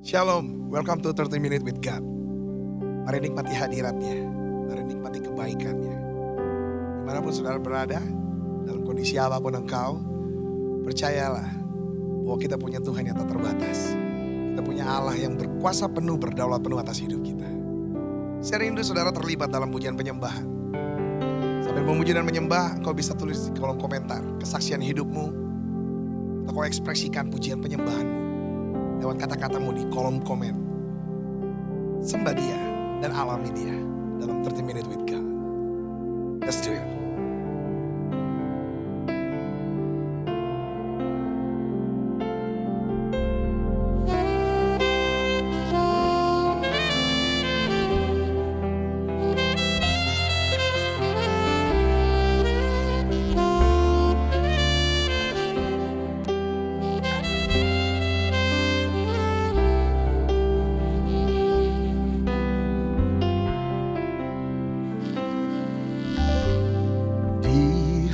Shalom, welcome to 30 Minute with God. Mari nikmati hadiratnya, mari nikmati kebaikannya. Dimanapun saudara berada, dalam kondisi apapun engkau, percayalah bahwa kita punya Tuhan yang tak terbatas. Kita punya Allah yang berkuasa penuh, berdaulat penuh atas hidup kita. Saya rindu saudara terlibat dalam pujian penyembahan. Sambil memuji dan menyembah, kau bisa tulis di kolom komentar kesaksian hidupmu, atau kau ekspresikan pujian penyembahanmu lewat kata-katamu di kolom komen. Sembah dia dan alami dia dalam 30 Minute with God. Let's do it.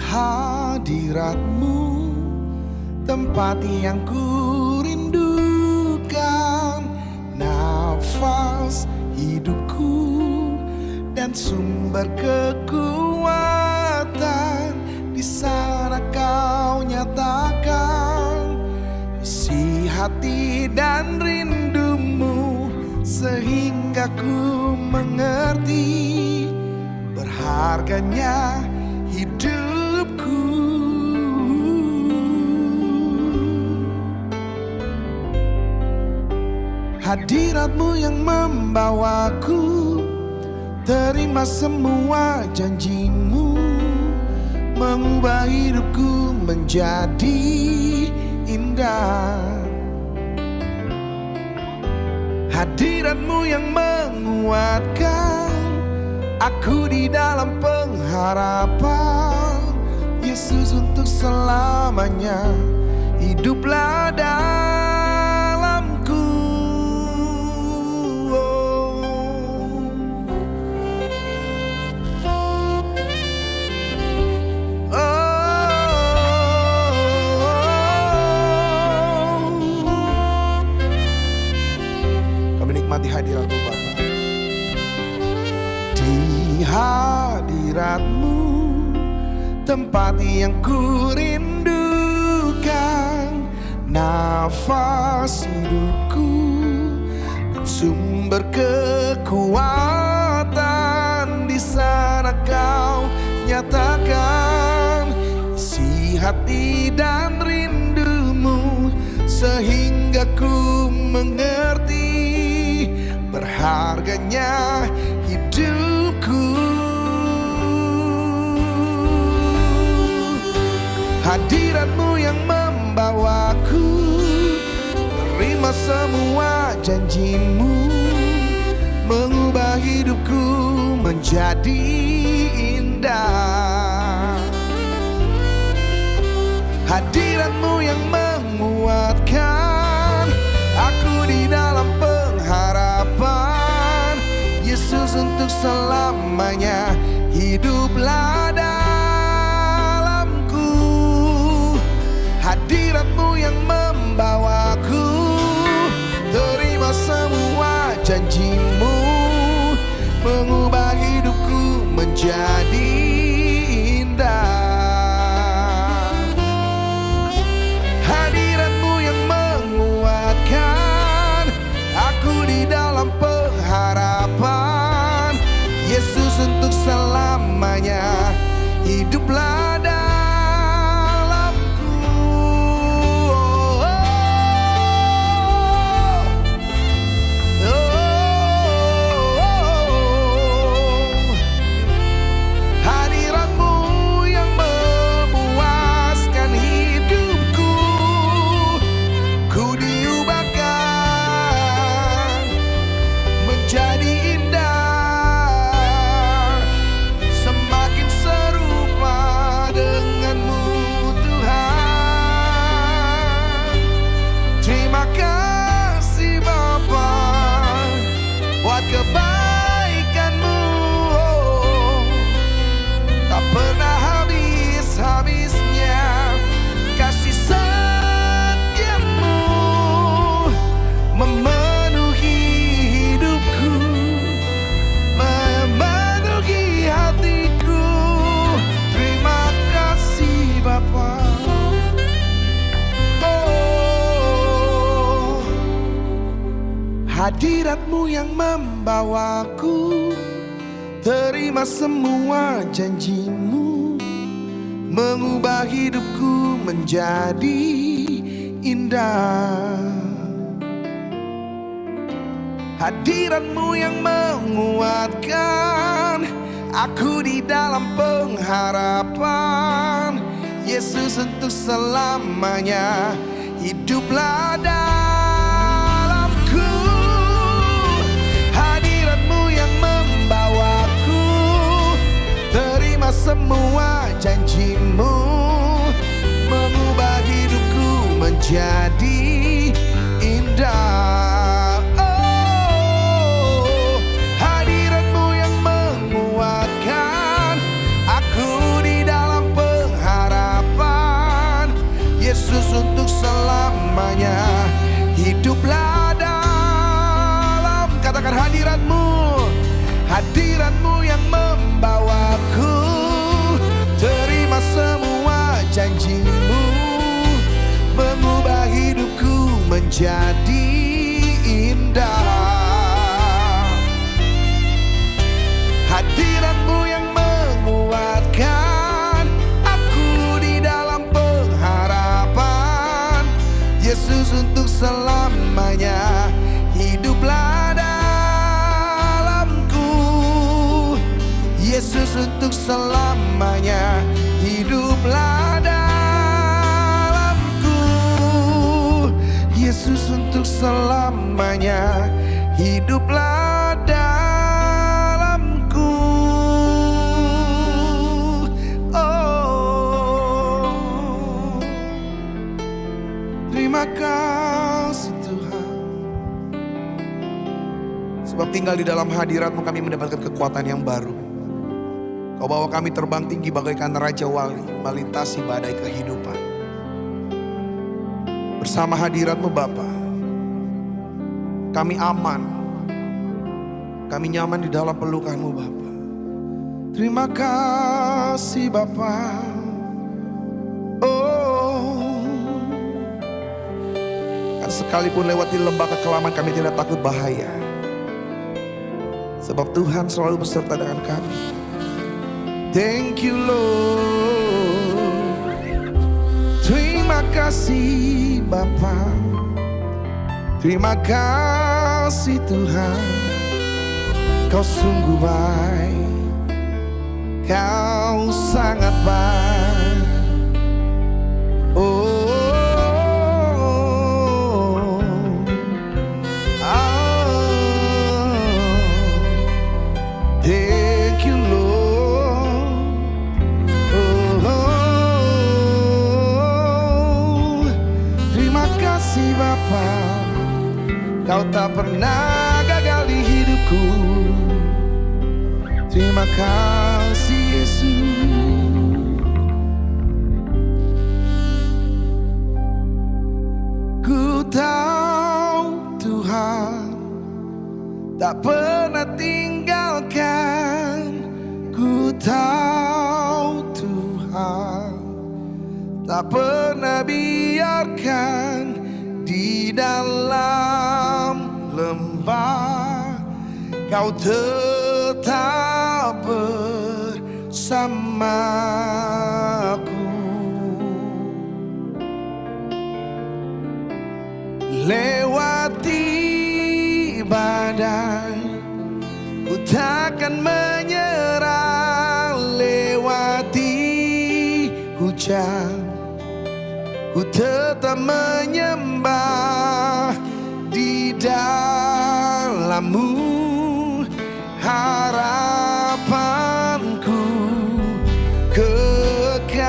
Hadiratmu, tempat yang kurindukan, nafas hidupku dan sumber kekuatan. Di sana kau nyatakan isi hati dan rindumu, sehingga ku mengerti berharganya hidupku. Hadiratmu yang membawaku terima semua janjimu, mengubah hidupku menjadi indah. Hadiratmu yang menguatkan aku di dalam pengharapan. Yesus, untuk selamanya hiduplah dalamku. Kami nikmati hadirat-Mu Bapa. Di hadirat-Mu, tempat yang kurindukan, nafas hidupku dan sumber kekuatan. Di sana kau nyatakan isi hati dan rindumu, sehingga ku mengerti berharganya hidupku. Hadirat-Mu yang membawaku terima semua janji-Mu, mengubah hidupku menjadi indah. Hadirat-Mu yang menguatkan aku di dalam pengharapan. Yesus, untuk selamanya hiduplah dalamku. Hadirat-Mu yang membawaku terima semua janji-Mu, mengubah hidupku menjadi indah. Hadirat-Mu yang menguatkan aku di dalam pengharapan. Yesus, untuk selamanya hiduplah dalamku. Hadirat-Mu yang memuaskan hidupku, ku diubahkan menjadi indah, semakin serupa Hadiratmu yang membawaku terima semua janjimu, mengubah hidupku menjadi indah. Hadiratmu yang menguatkan aku di dalam pengharapan. Yesus untuk selamanya hiduplah dalamku. Hadiratmu yang membawaku terima semua janjimu, mengubah hidupku menjadi indah. Yesus untuk selamanya hiduplah dalam, katakan hadiratmu. Hadiratmu yang membawaku terima semua janjimu, mengubah hidupku menjadi indah. Hadiratmu yang menguatkan aku di dalam pengharapan. Yesus untuk selamanya hiduplah dalamku. Yesus untuk selamanya hiduplah dalamku. Yesus untuk selamanya hiduplah dalamku. Oh, terima kasih Tuhan, sebab tinggal di dalam hadirat-Mu kami mendapatkan kekuatan yang baru. Kau bawa kami terbang tinggi bagaikan Raja Wali, melintasi badai kehidupan. Bersama hadirat-Mu Bapa, kami aman, kami nyaman di dalam pelukan-Mu Bapa. Terima kasih Bapa. Oh, kan sekalipun lewati lembah kekelaman kami tidak takut bahaya, sebab Tuhan selalu beserta dengan kami. Thank you Lord. Terima kasih Bapa. Terima kasih Tuhan. Kau sungguh baik, Kau sangat baik. Oh, thank you Lord. Bapa, Kau tak pernah gagal di hidupku. Terima kasih Yesus. Ku tahu Tuhan tak pernah tinggalkan. Ku tahu Tuhan tak pernah biarkan. Di dalam lembah Kau tetap bersamaku. Lewati badai ku takkan menyerah. Lewati hujan ku tetap menyembah. Di dalam-Mu harapanku kekal.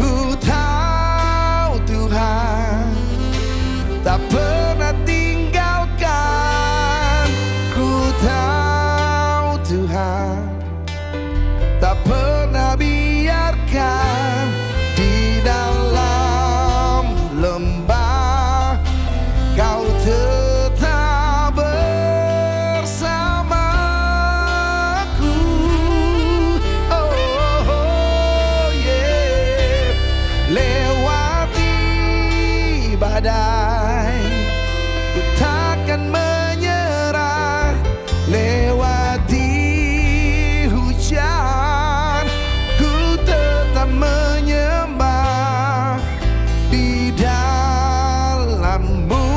Ku tahu Tuhan tak pernah tinggalkan. Ku tahu Tuhan tak pernah biarkan. Di dalam badai, ku takkan menyerah. Lewati hujan, ku tetap menyembah. Di dalam-Mu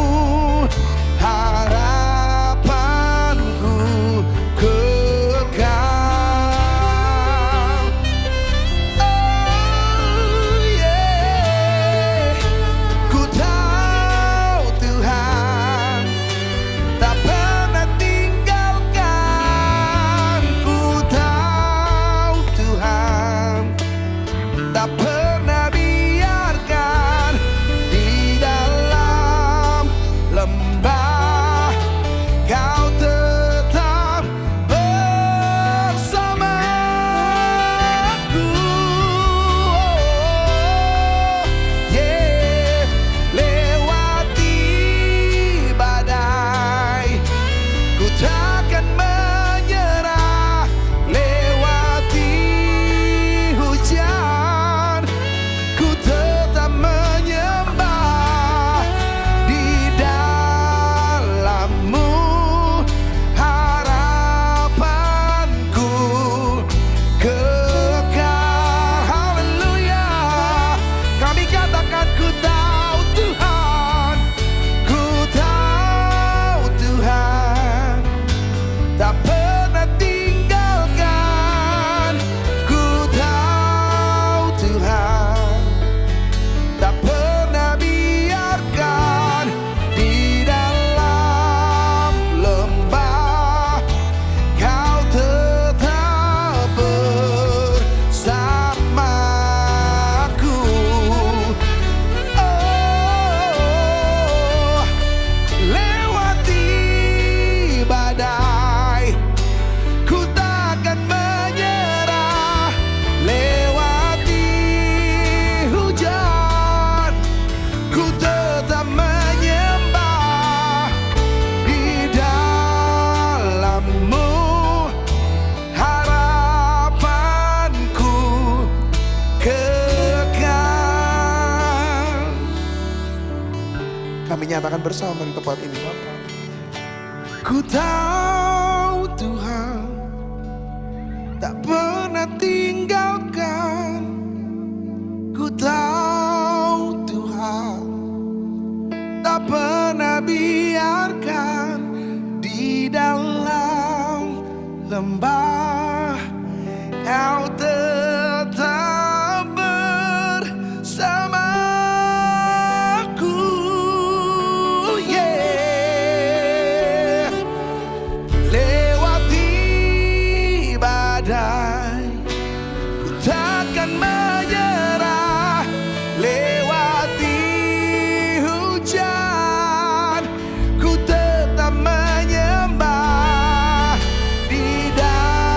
harapanku kekal. Oh yeah, ku tahu Tuhan tak pernah tinggalkan. Ku tahu Tuhan tak pernah biarkan. Di dalam lembah Kau tetap bersamaku. Yeah, lewati badai, ku takkan menyerah. Lewati hujan, ku tetap menyembah. Di dalam-Mu harapanku kekal. Haleluya. Kami katakan ku tahu Tuhan, ku tahu Tuhan tak pernah tinggalkan. Ku tahu Tuhan tak pernah biarkan. Di dalam lembah Kau tetap bersamaku. Oh, lewati badai, ku takkan menyerah. Lewati hujan, ku tetap menyembah. Di dalam-Mu harapanku kekal. Kami nyatakan bersama di tempat ini, Bapak. Ku tahu Tuhan tak pernah tinggalkan. Ku tahu Tuhan tak pernah biarkan. Di dalam lembah Kau tetap bersamaku. Yeah, lewati badai, ku takkan menyerah. Lewati hujan, ku tetap menyembah. Di dalam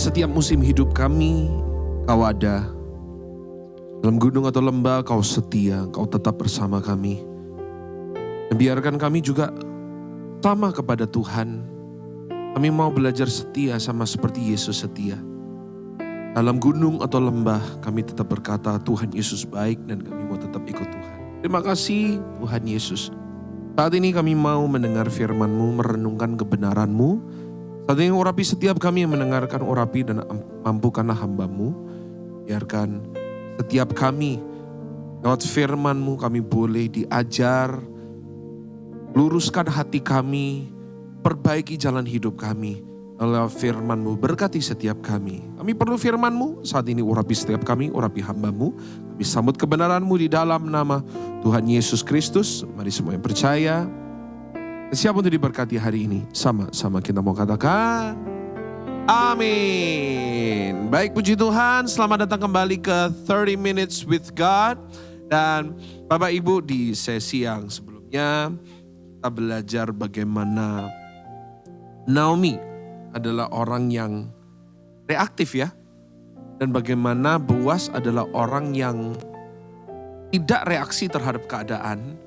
setiap musim hidup kami, Kau ada. Dalam gunung atau lembah, Kau setia, Kau tetap bersama kami. Dan biarkan kami juga sama kepada Tuhan. Kami mau belajar setia sama seperti Yesus setia. Dalam gunung atau lembah, kami tetap berkata, Tuhan Yesus baik dan kami mau tetap ikut Tuhan. Terima kasih Tuhan Yesus. Saat ini kami mau mendengar firman-Mu, merenungkan kebenaran-Mu. Saat ini urapi setiap kami yang mendengarkan, urapi dan mampukanlah hamba-Mu. Biarkan setiap kami lewat firman-Mu kami boleh diajar, luruskan hati kami, perbaiki jalan hidup kami. Lewat firman-Mu berkati setiap kami. Kami perlu firman-Mu, saat ini urapi setiap kami, urapi hamba-Mu. Kami sambut kebenaran-Mu di dalam nama Tuhan Yesus Kristus. Mari semua yang percaya, siap untuk diberkati hari ini. Sama-sama kita mau katakan, amin. Baik, puji Tuhan, selamat datang kembali ke 30 Minutes with God. Dan Bapak Ibu, di sesi yang sebelumnya kita belajar bagaimana Naomi adalah orang yang reaktif ya. Dan bagaimana Boaz adalah orang yang tidak reaksi terhadap keadaan,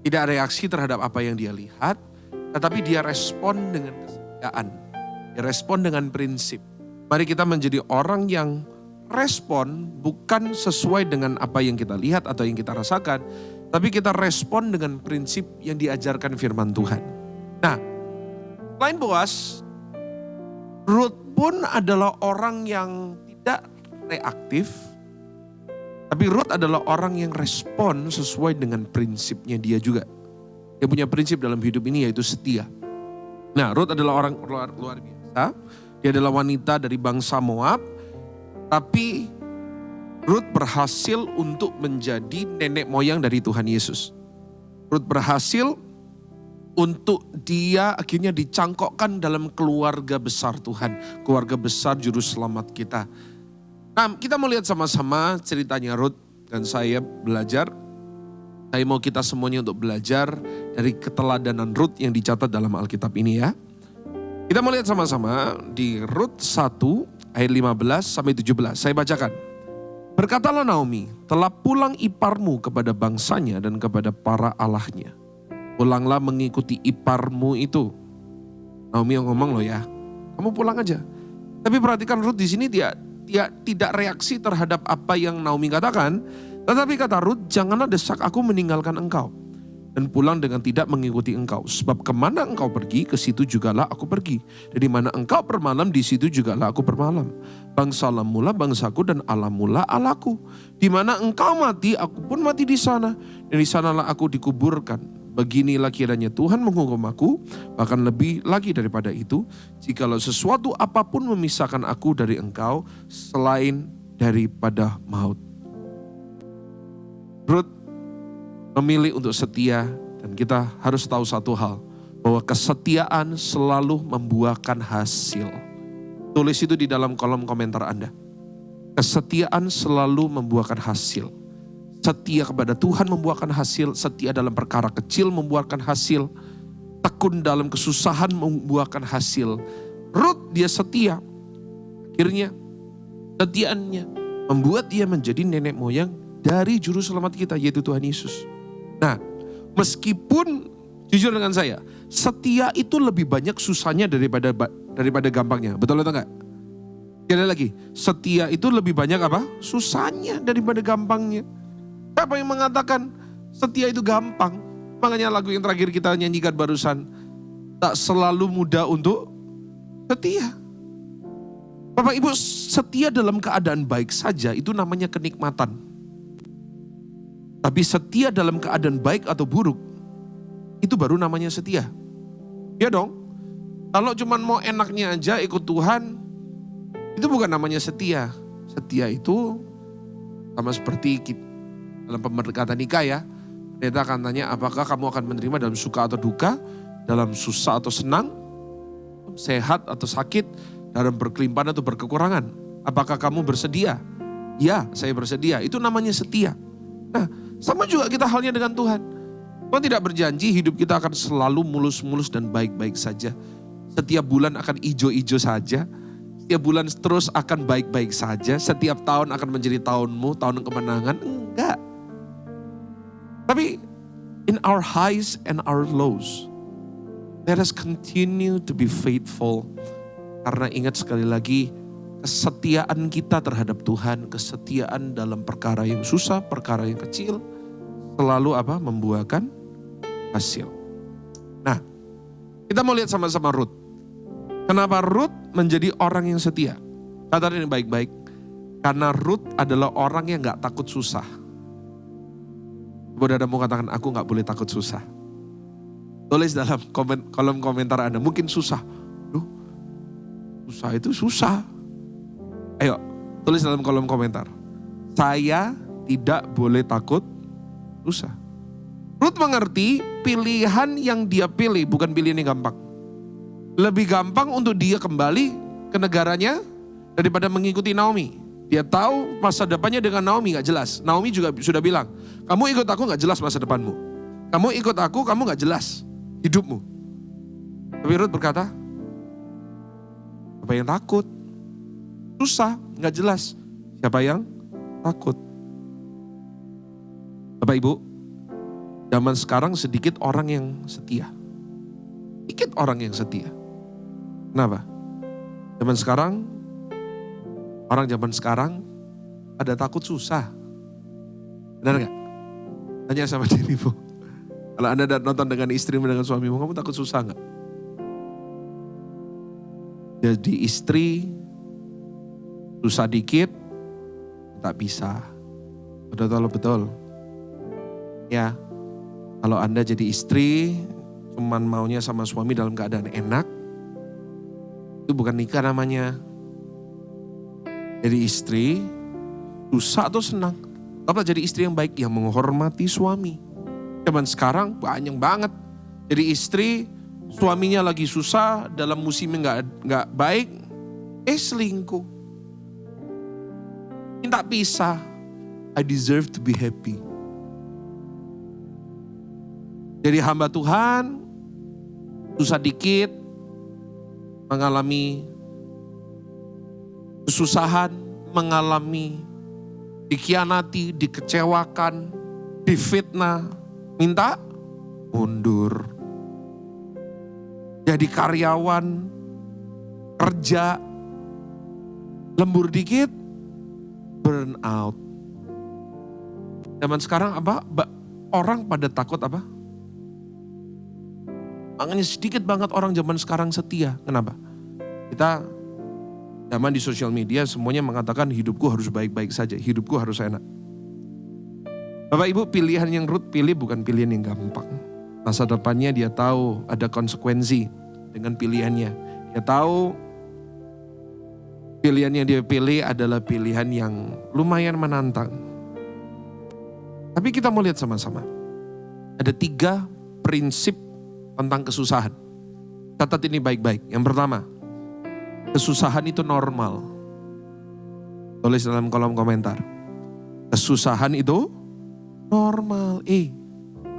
tidak reaksi terhadap apa yang dia lihat, tetapi dia respon dengan kesetiaan. Dia respon dengan prinsip. Mari kita menjadi orang yang respon bukan sesuai dengan apa yang kita lihat atau yang kita rasakan, tapi kita respon dengan prinsip yang diajarkan firman Tuhan. Nah, selain Boaz, Ruth pun adalah orang yang tidak reaktif, tapi Ruth adalah orang yang respon sesuai dengan prinsipnya dia juga. Dia punya prinsip dalam hidup ini yaitu setia. Nah, Ruth adalah orang luar biasa. Dia adalah wanita dari bangsa Moab. Tapi Ruth berhasil untuk menjadi nenek moyang dari Tuhan Yesus. Ruth berhasil untuk dia akhirnya dicangkokkan dalam keluarga besar Tuhan. Keluarga besar juru selamat kita. Nah, kita mau lihat sama-sama ceritanya Ruth. Dan saya belajar. Saya mau kita semuanya untuk belajar dari keteladanan Ruth yang dicatat dalam Alkitab ini ya. Kita mau lihat sama-sama di Ruth 1 ayat 15 sampai 17. Saya bacakan. Berkatalah Naomi, telah pulang iparmu kepada bangsanya dan kepada para allahnya. Pulanglah mengikuti iparmu itu. Naomi yang ngomong loh ya, kamu pulang aja. Tapi perhatikan Ruth di sini dia tidak reaksi terhadap apa yang Naomi katakan. Tetapi kata Ruth, janganlah desak aku meninggalkan engkau. Dan pulang dengan tidak mengikuti engkau. Sebab kemana engkau pergi, ke situ jugalah aku pergi. Dan di mana engkau bermalam, di situ jugalah aku bermalam. Bangsalah mula bangsaku dan Allah mula Allahku. Di mana engkau mati, aku pun mati di sana. Dan di sanalah aku dikuburkan. Beginilah kiranya Tuhan menghukum aku, bahkan lebih lagi daripada itu, jikalau sesuatu apapun memisahkan aku dari engkau, selain daripada maut. Ruth memilih untuk setia, dan kita harus tahu satu hal, bahwa kesetiaan selalu membuahkan hasil. Tulis itu di dalam kolom komentar Anda. Kesetiaan selalu membuahkan hasil. Setia kepada Tuhan membuahkan hasil, setia dalam perkara kecil membuahkan hasil, tekun dalam kesusahan membuahkan hasil. Ruth dia setia. Akhirnya setiaannya membuat dia menjadi nenek moyang dari juru selamat kita, yaitu Tuhan Yesus. Nah, meskipun jujur dengan saya, setia itu lebih banyak susahnya daripada gampangnya. Betul atau enggak? Sekali lagi, setia itu lebih banyak apa? Susahnya daripada gampangnya. Siapa yang mengatakan setia itu gampang? Makanya lagu yang terakhir kita nyanyikan barusan, tak selalu mudah untuk setia. Bapak Ibu, setia dalam keadaan baik saja itu namanya kenikmatan. Tapi setia dalam keadaan baik atau buruk, itu baru namanya setia. Ya dong, kalau cuma mau enaknya aja ikut Tuhan, itu bukan namanya setia. Setia itu sama seperti dalam pemberkatan nikah ya. Pendeta akan tanya, apakah kamu akan menerima dalam suka atau duka, dalam susah atau senang, sehat atau sakit, dalam berkelimpahan atau berkekurangan. Apakah kamu bersedia? Ya, saya bersedia. Itu namanya setia. Nah, sama juga kita halnya dengan Tuhan. Tuhan tidak berjanji hidup kita akan selalu mulus-mulus dan baik-baik saja. Setiap bulan akan ijo-ijo saja. setiap bulan terus akan baik-baik saja, setiap tahun akan menjadi tahunmu, tahun kemenangan. Enggak. Tapi in our highs and our lows, let us continue to be faithful. Karena ingat sekali lagi, kesetiaan kita terhadap Tuhan, kesetiaan dalam perkara yang susah, perkara yang kecil, selalu membuahkan hasil. Nah, kita mau lihat sama-sama Rut. Kenapa Rut menjadi orang yang setia? Kata ini baik-baik. Karena Rut adalah orang yang gak takut susah. Saudara mau katakan, aku gak boleh takut susah. Tulis dalam kolom komentar Anda, mungkin susah. Duh, susah itu susah. Ayo, tulis dalam kolom komentar. Saya tidak boleh takut susah. Rut mengerti pilihan yang dia pilih bukan pilihan yang gampang. Lebih gampang untuk dia kembali ke negaranya daripada mengikuti Naomi. Dia tahu masa depannya dengan Naomi gak jelas. Naomi juga sudah bilang, kamu ikut aku gak jelas masa depanmu. Kamu ikut aku, kamu gak jelas hidupmu. Tapi Rut berkata, apa yang takut? Susah, gak jelas. Siapa yang takut? Bapak Ibu, zaman sekarang sedikit orang yang setia. Sedikit orang yang setia. Kenapa? Orang zaman sekarang ada takut susah. Benar gak? Tanya sama dirimu. Kalau Anda nonton dengan istrimu, dengan suamimu, kamu takut susah gak? Jadi istri susah dikit, tak bisa. Betul. Ya, kalau Anda jadi istri, cuman maunya sama suami dalam keadaan enak, itu bukan nikah namanya. Jadi istri, susah atau senang, apa jadi istri yang baik, yang menghormati suami. Zaman sekarang banyak banget. Jadi istri, suaminya lagi susah, dalam musimnya nggak baik, selingkuh. Minta pisah. I deserve to be happy. Jadi hamba Tuhan, susah dikit, mengalami kesusahan, mengalami dikhianati, dikecewakan, difitnah, minta mundur. Jadi karyawan, kerja, lembur dikit, burn out. Zaman sekarang orang pada takut makanya sedikit banget orang zaman sekarang setia. Kenapa? Kita zaman di sosial media semuanya mengatakan hidupku harus baik-baik saja, hidupku harus enak. Bapak Ibu, pilihan yang Rut pilih bukan pilihan yang gampang. Masa depannya dia tahu ada konsekuensi dengan pilihannya. Dia tahu pilihan yang dia pilih adalah pilihan yang lumayan menantang. Tapi kita mau lihat sama-sama. Ada 3 prinsip tentang kesusahan. Catat ini baik-baik. Yang pertama, kesusahan itu normal. Tulis dalam kolom komentar. Kesusahan itu normal.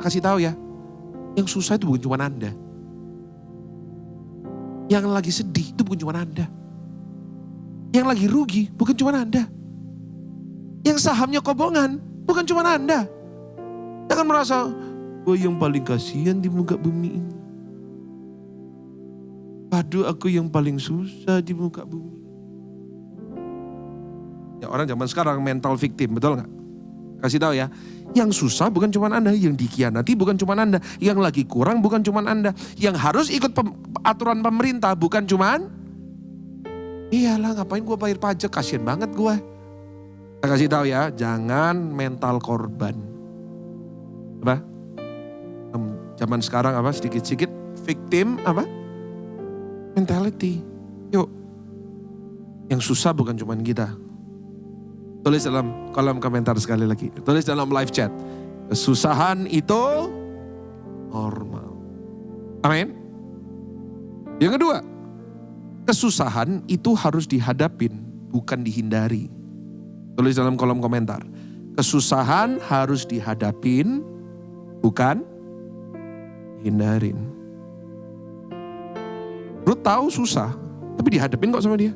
Kasih tahu ya. Yang susah itu bukan cuma Anda. Yang lagi sedih itu bukan cuma Anda. Yang lagi rugi bukan cuma Anda. Yang sahamnya kobongan bukan cuma Anda. Jangan merasa, gue yang paling kasihan di muka bumi ini. Aduh, aku yang paling susah di muka bumi. Ya, orang zaman sekarang mental victim, betul gak? Kasih tahu ya, yang susah bukan cuma Anda, yang dikhianati bukan cuma Anda, yang lagi kurang bukan cuma Anda, yang harus ikut aturan pemerintah bukan cuma iyalah ngapain gue bayar pajak, kasihan banget gue. Saya kasih tahu ya, jangan mental korban. Zaman sekarang sedikit-sedikit victim mentality. Yuk, yang susah bukan cuma kita. Tulis dalam kolom komentar sekali lagi. Tulis dalam live chat. Kesusahan itu normal. Amin. Yang kedua, kesusahan itu harus dihadapin, bukan dihindari. Tulis dalam kolom komentar. Kesusahan harus dihadapin, bukan hindarin. Ruth tahu susah, tapi dihadapin kok sama dia.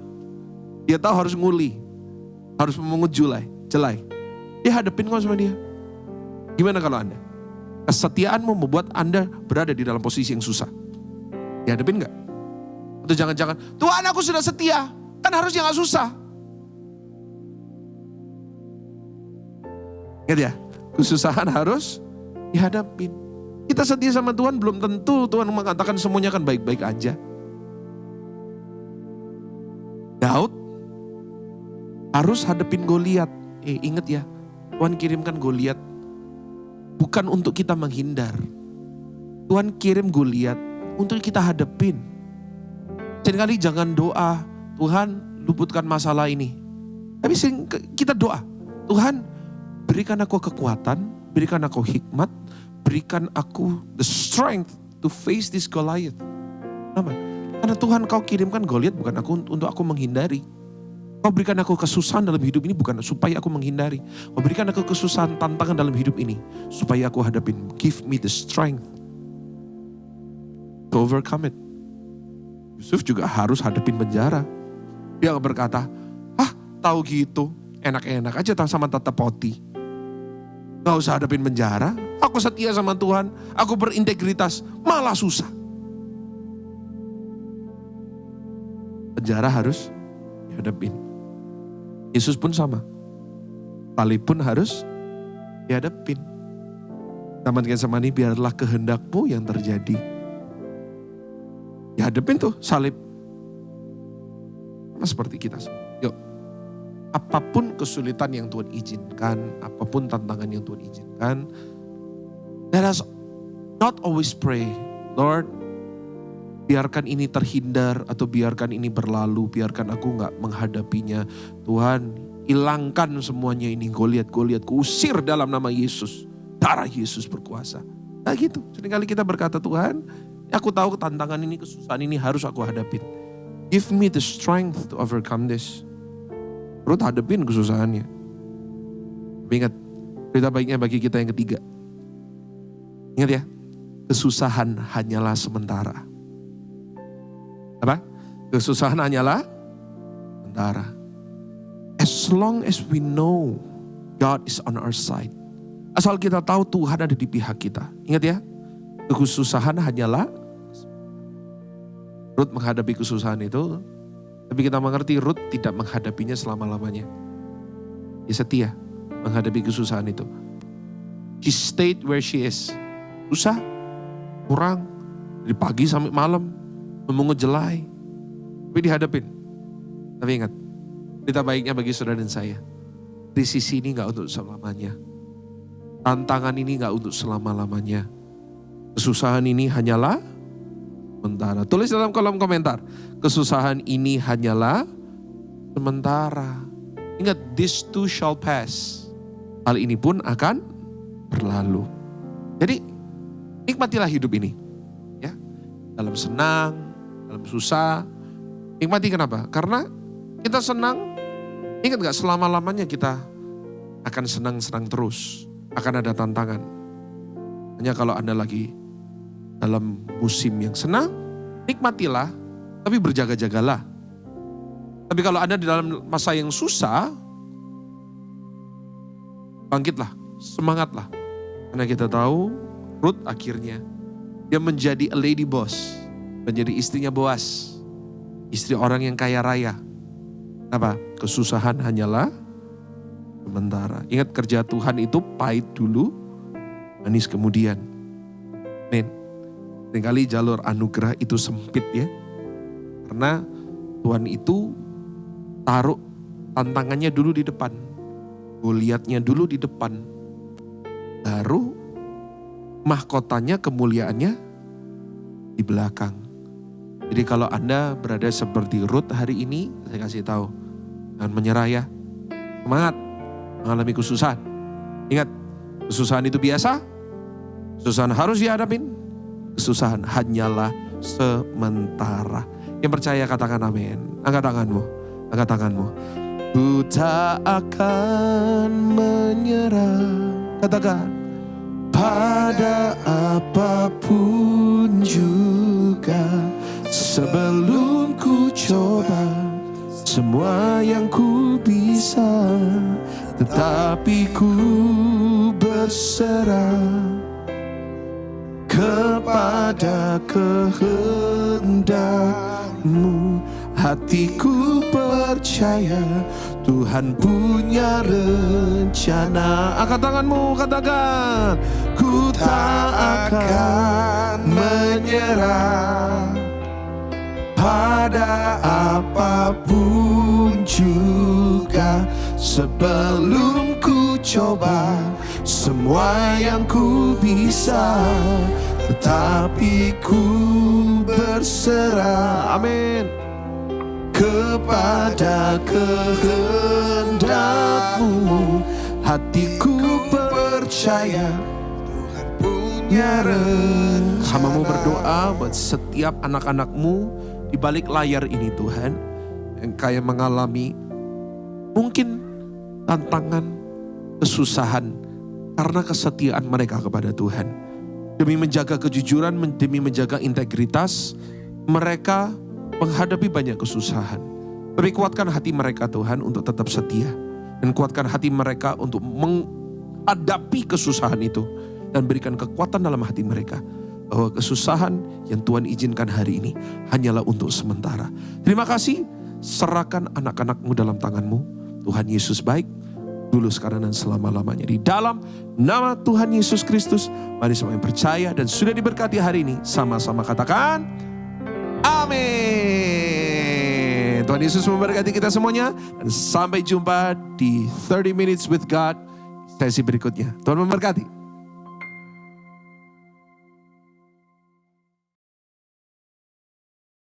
Dia tahu harus nguli, harus memungut jelai. Dia hadapin kok sama dia. Gimana kalau Anda? Kesetiaanmu membuat Anda berada di dalam posisi yang susah. Dihadapin gak? Atau jangan-jangan, Tuhan aku sudah setia, kan harusnya gak susah. Ingat ya, kesusahan harus dihadapin. Kita setia sama Tuhan, belum tentu Tuhan mengatakan semuanya akan baik-baik aja. Daud harus hadapin Goliat. Ingat ya, Tuhan kirimkan Goliat bukan untuk kita menghindar. Tuhan kirim Goliat untuk kita hadapin. Seringkali jangan doa, Tuhan luputkan masalah ini. Tapi kita doa, Tuhan berikan aku kekuatan, berikan aku hikmat, berikan aku the strength to face this Goliath. Kenapa? Karena Tuhan kau kirimkan Goliat bukan untuk aku menghindari. Kau berikan aku kesusahan dalam hidup ini bukan supaya aku menghindari. Kau berikan aku kesusahan, tantangan dalam hidup ini supaya aku hadapin. Give me the strength to overcome it. Yusuf juga harus hadapin penjara. Dia berkata, tahu gitu, enak-enak aja sama tata poti. Gak usah hadapin penjara, aku setia sama Tuhan, aku berintegritas, malah susah. Penjara harus dihadapin. Yesus pun sama. Salib pun harus dihadapin. Tamatkan sama ini, biarlah kehendakmu yang terjadi. Dihadapin tuh salib. Sama seperti kita semua. Yuk. Apapun kesulitan yang Tuhan izinkan, apapun tantangan yang Tuhan izinkan, let us not always pray, Lord, biarkan ini terhindar atau biarkan ini berlalu, biarkan aku gak menghadapinya. Tuhan, hilangkan semuanya ini, Goliat, usir dalam nama Yesus. Darah Yesus berkuasa. Nah gitu, seringkali kita berkata, Tuhan, aku tahu tantangan ini, kesusahan ini harus aku hadapin. Give me the strength to overcome this. Perut hadapin kesusahannya. Tapi ingat, berita baiknya bagi kita yang ketiga. Ingat ya, kesusahan hanyalah sementara. Apa? Kesusahan hanyalah sementara. As long as we know God is on our side. Asal kita tahu Tuhan ada di pihak kita. Ingat ya, kesusahan hanyalah Rut menghadapi kesusahan itu. Tapi kita mengerti Rut tidak menghadapinya selama-lamanya. Dia setia menghadapi kesusahan itu. She stayed where she is. Susah, kurang, dari pagi sampai malam, memungut jelai. Tapi dihadapin. Tapi ingat, berita baiknya bagi saudara dan saya. Krisis ini gak untuk selamanya. Tantangan ini gak untuk selama-lamanya. Kesusahan ini hanyalah sementara. Tulis dalam kolom komentar. Kesusahan ini hanyalah sementara. Ingat, this too shall pass. Hal ini pun akan berlalu. Jadi, nikmatilah hidup ini. Ya, dalam senang, dalam susah. Nikmati kenapa? Karena kita senang. Ingat gak, selama-lamanya kita akan senang-senang terus. Akan ada tantangan. Hanya kalau Anda lagi dalam musim yang senang, nikmatilah, tapi berjaga-jagalah. Tapi kalau Anda di dalam masa yang susah, bangkitlah, semangatlah. Karena kita tahu, Rut akhirnya, dia menjadi a lady boss, menjadi istrinya Boas, istri orang yang kaya raya. Apa? Kesusahan hanyalah sementara. Ingat, kerja Tuhan itu pahit dulu, manis kemudian. Seringkali jalur anugerah itu sempit ya. Karena Tuhan itu taruh tantangannya dulu di depan. Goliatnya dulu di depan. Baru mahkotanya, kemuliaannya di belakang. Jadi kalau Anda berada seperti Rut hari ini, saya kasih tahu, jangan menyerah ya. Semangat mengalami kesusahan. Ingat, kesusahan itu biasa. Kesusahan harus dihadapin. Kesusahan hanyalah sementara. Yang percaya katakan amin. Angkat tanganmu. Angkat tanganmu. Ku tak akan menyerah. Katakan. Pada apapun juga. Sebelum ku coba semua yang ku bisa, tetapi ku berserah kepada kehendak-Mu. Hatiku percaya Tuhan punya rencana. Angkat tanganmu, katakan, ku tak akan menyerah pada apapun juga, sebelum ku coba semua yang ku bisa, tetapi ku berserah, amin, kepada kehendak-Mu. Hatiku percaya Tuhan punya rencana. Hamba-Mu berdoa buat setiap anak-anak-Mu di balik layar ini Tuhan, yang kayak mengalami mungkin tantangan, kesusahan karena kesetiaan mereka kepada Tuhan. Demi menjaga kejujuran, demi menjaga integritas, mereka menghadapi banyak kesusahan. Tapi kuatkan hati mereka Tuhan untuk tetap setia. Dan kuatkan hati mereka untuk menghadapi kesusahan itu. Dan berikan kekuatan dalam hati mereka, bahwa kesusahan yang Tuhan izinkan hari ini hanyalah untuk sementara. Terima kasih, serahkan anak-anak-Mu dalam tangan-Mu. Tuhan Yesus baik, dulu, sekarang, dan selama-lamanya. Di dalam nama Tuhan Yesus Kristus, mari semua yang percaya dan sudah diberkati hari ini, sama-sama katakan, amin. Tuhan Yesus memberkati kita semuanya, dan sampai jumpa di 30 Minutes with God sesi berikutnya. Tuhan memberkati.